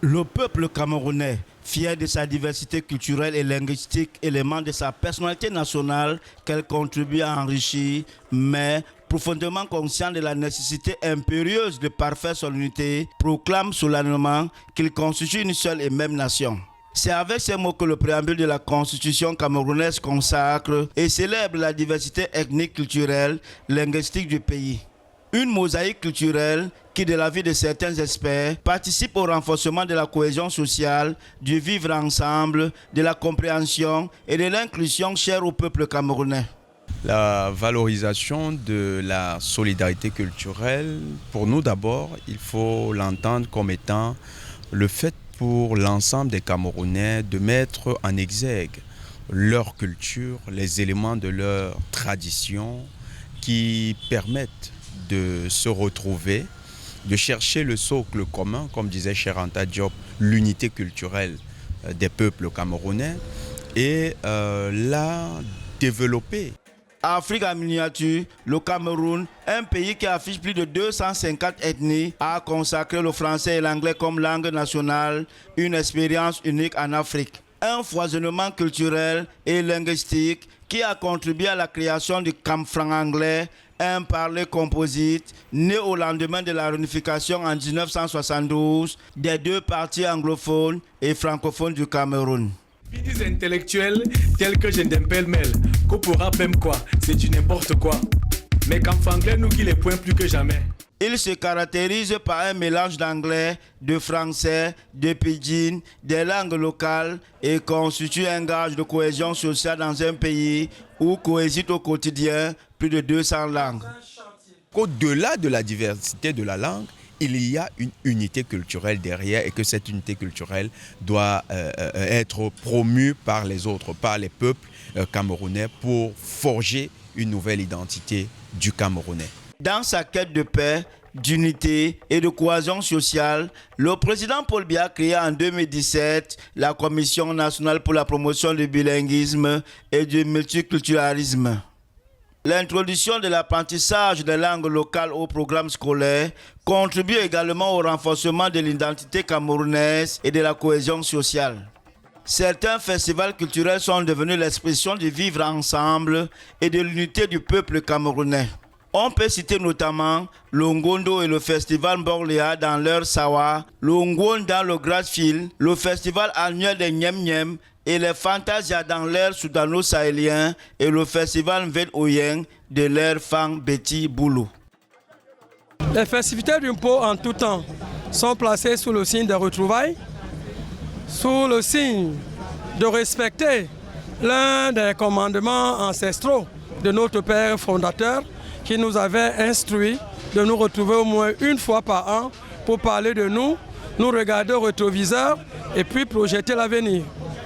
Le peuple camerounais, fier de sa diversité culturelle et linguistique, élément de sa personnalité nationale qu'elle contribue à enrichir, mais profondément conscient de la nécessité impérieuse de parfaire son unité, proclame solennellement qu'il constitue une seule et même nation. C'est avec ces mots que le préambule de la Constitution camerounaise consacre et célèbre la diversité ethnique, culturelle, linguistique du pays. Une mosaïque culturelle qui, de l'avis de certains experts, participe au renforcement de la cohésion sociale, du vivre ensemble, de la compréhension et de l'inclusion chère au peuple camerounais. La valorisation de la solidarité culturelle, pour nous d'abord, il faut l'entendre comme étant le fait pour l'ensemble des Camerounais de mettre en exergue leur culture, les éléments de leur tradition qui permettent de se retrouver, de chercher le socle commun, comme disait Cheikh Anta Diop, l'unité culturelle des peuples camerounais et la développer. Afrique en miniature, le Cameroun, un pays qui affiche plus de 250 ethnies, a consacré le français et l'anglais comme langue nationale, une expérience unique en Afrique. Un foisonnement culturel et linguistique qui a contribué à la création du camfranc anglais, un parler composite, né au lendemain de la réunification en 1972 des deux parties anglophones et francophones du Cameroun. Des intellectuels tels que Gendempel-Mel, Kopora Pemkwa, c'est du n'importe quoi. Mais Kamfanglais nous qui les point plus que jamais. Il se caractérise par un mélange d'anglais, de français, de pidgin, des langues locales et constitue un gage de cohésion sociale dans un pays où cohabitent au quotidien plus de 200 langues. Au-delà de la diversité de la langue, il y a une unité culturelle derrière et que cette unité culturelle doit être promue par les autres, par les peuples camerounais pour forger une nouvelle identité du Camerounais. Dans sa quête de paix, d'unité et de cohésion sociale, le président Paul Biya a créé en 2017 la Commission nationale pour la promotion du bilinguisme et du multiculturalisme. L'introduction de l'apprentissage des langues locales au programme scolaire contribue également au renforcement de l'identité camerounaise et de la cohésion sociale. Certains festivals culturels sont devenus l'expression du vivre ensemble et de l'unité du peuple camerounais. On peut citer notamment le Ngondo et le festival Mborléa dans leur Sawa, le Ngon dans le Grassfield, le festival annuel des Nyem Nyem et les Fantasia dans l'air soudano-sahélien et le festival Mved Oyeng de l'air Fang Beti Boulou. Les festivités du Mpo en tout temps sont placées sous le signe de retrouvailles, sous le signe de respecter l'un des commandements ancestraux de notre père fondateur qui nous avait instruit de nous retrouver au moins une fois par an pour parler de nous, nous regarder au rétroviseur et puis projeter l'avenir.